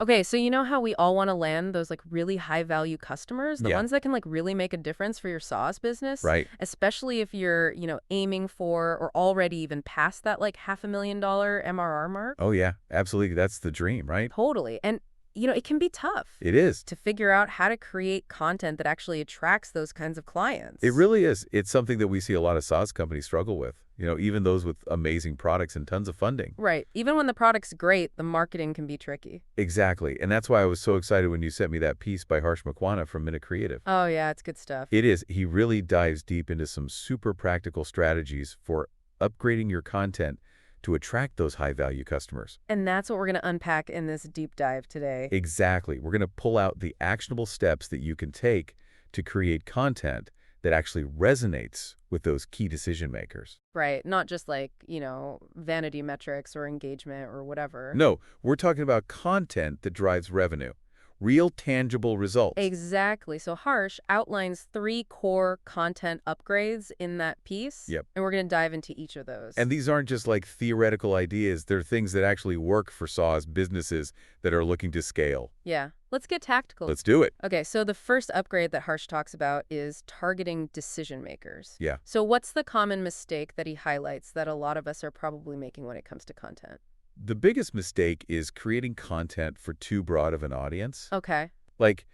Okay, so you know how we all want to land those like really high value customers, the Yeah, ones that can like really make a difference for your SaaS business, right. especially if you're, aiming for or already even past that like $500,000 MRR mark? Oh, yeah, absolutely. That's the dream, right? Totally. And it can be tough It is. to figure out how to create content that actually attracts those kinds of It clients. really is. It's something that we see a lot of SaaS companies struggle with, even those with amazing products and tons of funding. Right. Even when the product's great, the marketing can be tricky. Exactly. And that's why I was so excited when you sent me that piece by Harsh Makwana from Minute Creative. Oh, yeah, it's good stuff. It is. He really dives deep into some super practical strategies for upgrading your content to attract those high-value customers. And that's what we're going to unpack in this deep dive today. Exactly. We're going to pull out the actionable steps that you can take to create content that actually resonates with those key decision makers. Right. Not just like, vanity metrics or engagement or whatever. No, we're talking about content that drives revenue, real tangible results. Exactly. So Harsh outlines 3 core content upgrades in that piece. Yep. And we're going to dive into each of those. And these aren't just like theoretical ideas. They're things that actually work for SaaS businesses that are looking to scale. Yeah. Let's get tactical. Let's do it. Okay, so the first upgrade that Harsh talks about is targeting decision makers. Yeah. So what's the common mistake that he highlights that a lot of us are probably making when it comes to content? The biggest mistake is creating content for too broad of an audience. Okay. Like,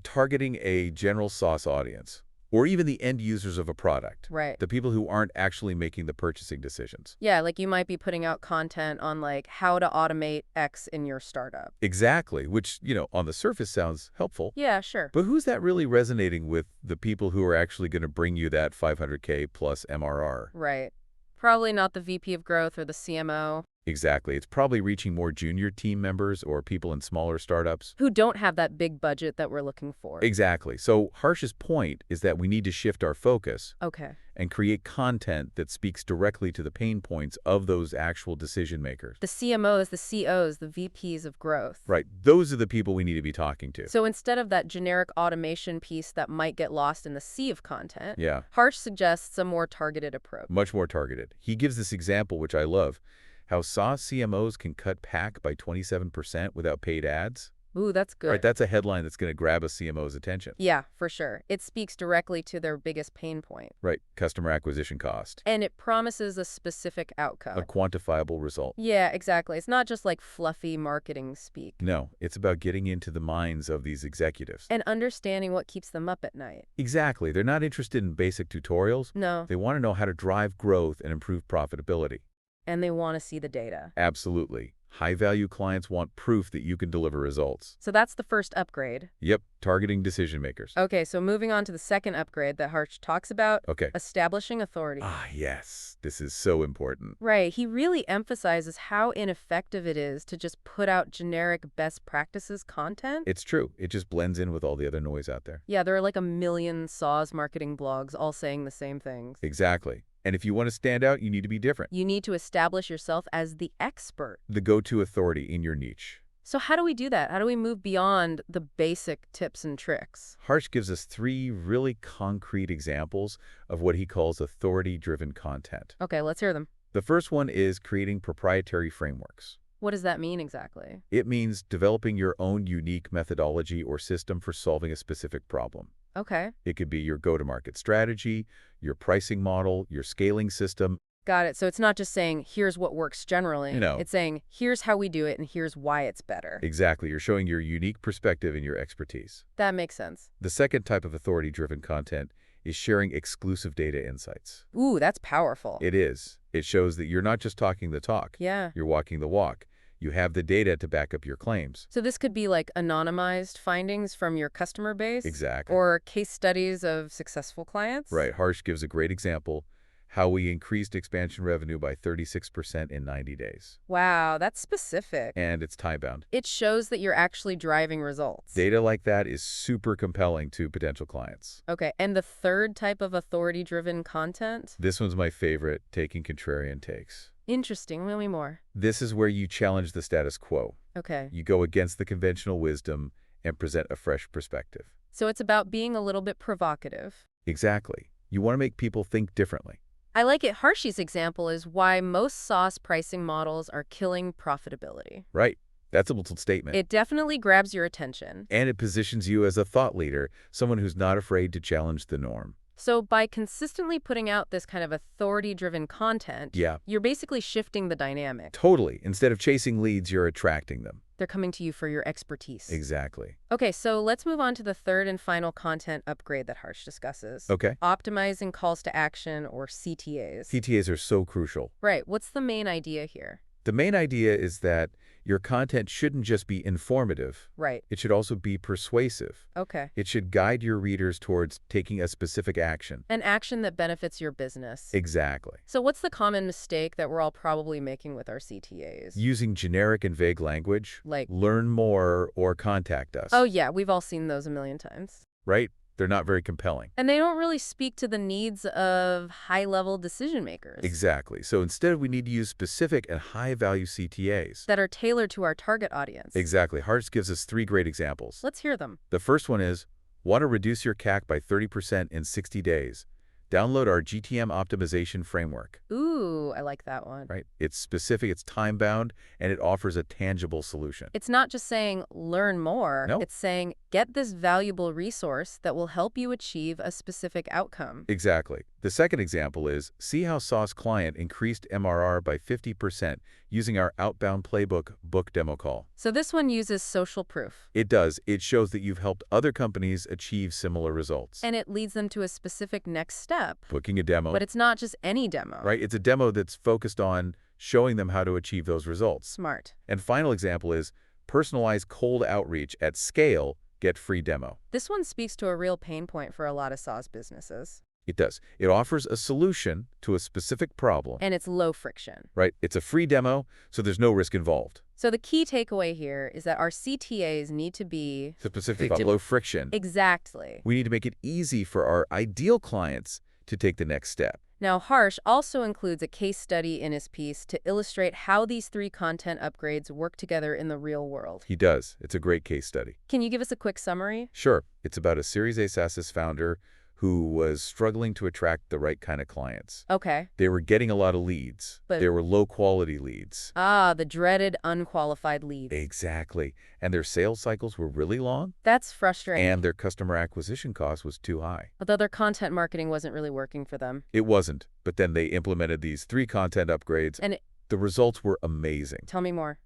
targeting a general SaaS audience, or even the end users of a product, Right. the people who aren't actually making the purchasing decisions. Yeah, like you might be putting out content on like how to automate X in your startup. Exactly, which, on the surface sounds helpful. Yeah, sure. But who's that really resonating with the people who are actually going to bring you that 500K plus MRR? Right. Probably not the VP of growth or the CMO. Exactly. It's probably reaching more junior team members or people in smaller startups. Who don't have that big budget that we're looking for. Exactly. So Harsh's point is that we need to shift our focus Okay. and create content that speaks directly to the pain points of those actual decision makers. The CMOs, the COs, the VPs of growth. Right. Those are the people we need to be talking to. So instead of that generic automation piece that might get lost in the sea of content, Yeah. Harsh suggests a more targeted approach. Much more targeted. He gives this example, which I love, how SaaS CMOs can cut PAC by 27% without paid ads. Ooh, that's good. Right, that's a headline that's going to grab a CMO's attention. Yeah, for sure. It speaks directly to their biggest pain point. Right, customer acquisition cost. And it promises a specific outcome. A quantifiable result. Yeah, exactly. It's not just like fluffy marketing speak. No, it's about getting into the minds of these executives. And understanding what keeps them up at night. Exactly. They're not interested in basic tutorials. No. They want to know how to drive growth and improve profitability. And they want to see the data. Absolutely. High-value clients want proof that you can deliver results. So that's the first upgrade. Yep, targeting decision makers. Okay, so moving on to the second upgrade that Harsh talks about, Okay. establishing authority. Ah, yes. This is so important. Right. He really emphasizes how ineffective it is to just put out generic best practices content. It's true. It just blends in with all the other noise out there. Yeah, there are like a million SaaS marketing blogs all saying the same things. Exactly. And if you want to stand out, you need to be different. You need to establish yourself as the expert. The go-to authority in your niche. So how do we do that? How do we move beyond the basic tips and tricks? Harsh gives us 3 really concrete examples of what he calls authority-driven content. Okay, let's hear them. The first one is creating proprietary frameworks. What does that mean exactly? It means developing your own unique methodology or system for solving a specific problem. Okay. It could be your go-to-market strategy, your pricing model, your scaling system. Got it. So it's not just saying, here's what works generally. No. It's saying, here's how we do it and here's why it's better. Exactly. You're showing your unique perspective and your expertise. That makes sense. The second type of authority-driven content is sharing exclusive data insights. Ooh, that's powerful. It is. It shows that you're not just talking the talk. Yeah. You're walking the walk. You have the data to back up your claims. So this could be like anonymized findings from your customer base? Exactly. Or case studies of successful clients? Right. Harsh gives a great example, how we increased expansion revenue by 36% in 90 days. Wow, that's specific. And it's time-bound. It shows that you're actually driving results. Data like that is super compelling to potential clients. Okay, and the third type of authority-driven content? This one's my favorite, taking contrarian takes. Interesting. Tell me more. This is where you challenge the status quo. Okay. You go against the conventional wisdom and present a fresh perspective. So it's about being a little bit provocative. Exactly. You want to make people think differently. I like it. Harshy's example is why most SaaS pricing models are killing profitability. Right. That's a bold statement. It definitely grabs your attention. And it positions you as a thought leader, someone who's not afraid to challenge the norm. So by consistently putting out this kind of authority-driven content, Yeah, you're basically shifting the dynamic. totally. Instead of chasing leads, you're attracting them. They're coming to you for your expertise. Exactly. Okay, so let's move on to the third and final content upgrade that Harsh discusses. Okay. Optimizing calls to action, or CTAs. CTAs are so crucial. Right. What's the main idea here? The main idea is that your content shouldn't just be informative. Right. It should also be persuasive. Okay. It should guide your readers towards taking a specific action. An action that benefits your business. Exactly. So what's the common mistake that we're all probably making with our CTAs? Using generic and vague language, Like, learn more or contact us. oh yeah, we've all seen those a million times. Right? They're not very compelling. And they don't really speak to the needs of high-level decision makers. Exactly. So instead, we need to use specific and high-value CTAs. That are tailored to our target audience. Exactly. Hartz gives us 3 great examples. Let's hear them. The first one is, want to reduce your CAC by 30% in 60 days. Download our GTM optimization framework. Ooh, I like that one. Right? It's specific, it's time-bound, and it offers a tangible solution. It's not just saying learn more. No. It's saying get this valuable resource that will help you achieve a specific outcome. Exactly. The second example is, see how SaaS client increased MRR by 50% using our outbound playbook book demo call. So this one uses social proof. It does. It shows that you've helped other companies achieve similar results. And it leads them to a specific next step. Booking a demo. But it's not just any demo. Right? It's a demo that's focused on showing them how to achieve those results. Smart. And final example is, personalized cold outreach at scale, get free demo. This one speaks to a real pain point for a lot of SaaS businesses. It does. It offers a solution to a specific problem. And it's low friction. Right? It's a free demo, so there's no risk involved. So the key takeaway here is that our CTAs need to be Specific about low friction. Exactly. We need to make it easy for our ideal clients to take the next step. Now, Harsh also includes a case study in his piece to illustrate how these 3 content upgrades work together in the real world. He does. It's a great case study. Can you give us a quick summary? Sure. It's about a Series A SaaS founder who was struggling to attract the right kind of clients. Okay. They were getting a lot of leads. But they were low-quality leads. Ah, the dreaded unqualified leads. Exactly. And their sales cycles were really long. That's frustrating. And their customer acquisition cost was too high. Although their content marketing wasn't really working for them. It wasn't. But then they implemented these 3 content upgrades. And the results were amazing. Tell me more.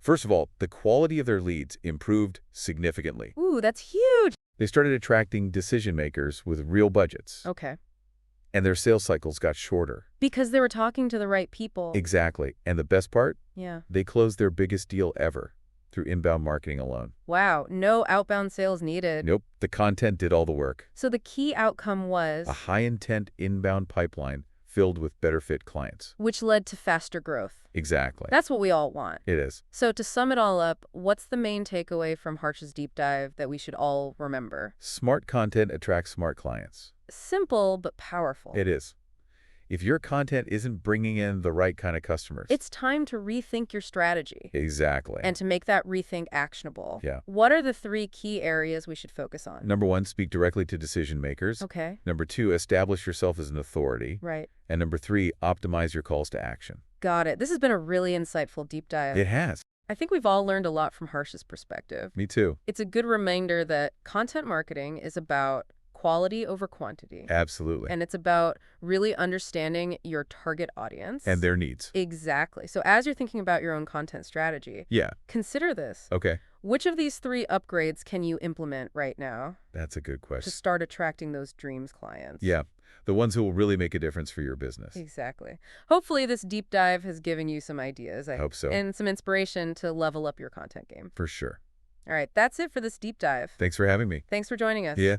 First of all, the quality of their leads improved significantly. Ooh, that's huge. They started attracting decision makers with real budgets. Okay. And their sales cycles got shorter. Because they were talking to the right people. Exactly. And the best part? Yeah. They closed their biggest deal ever through inbound marketing alone. Wow, no outbound sales needed. Nope. The content did all the work. So the key outcome was, A high-intent inbound pipeline filled with better-fit clients. which led to faster growth. Exactly. That's what we all want. It is. So to sum it all up, what's the main takeaway from Harsh's deep dive that we should all remember? Smart content attracts smart clients. Simple, but powerful. It is. If your content isn't bringing in the right kind of customers. It's time to rethink your strategy. Exactly. And to make that rethink actionable. Yeah. What are the 3 key areas we should focus on? Number 1, speak directly to decision makers. Okay. Number 2, establish yourself as an authority. Right. And number 3, optimize your calls to action. Got it. This has been a really insightful deep dive. It has. I think we've all learned a lot from Harsh's perspective. Me too. It's a good reminder that content marketing is about quality over quantity. Absolutely. And it's about really understanding your target audience. And their needs. Exactly. So as you're thinking about your own content strategy, Yeah. consider this. Okay. Which of these 3 upgrades can you implement right now That's a good to question. start attracting those dreams clients? Yeah. The ones who will really make a difference for your business. Exactly. Hopefully this deep dive has given you some ideas. I hope so. And some inspiration to level up your content game. For sure. All right, that's it for this deep dive. Thanks for having me. Thanks for joining us. Yeah.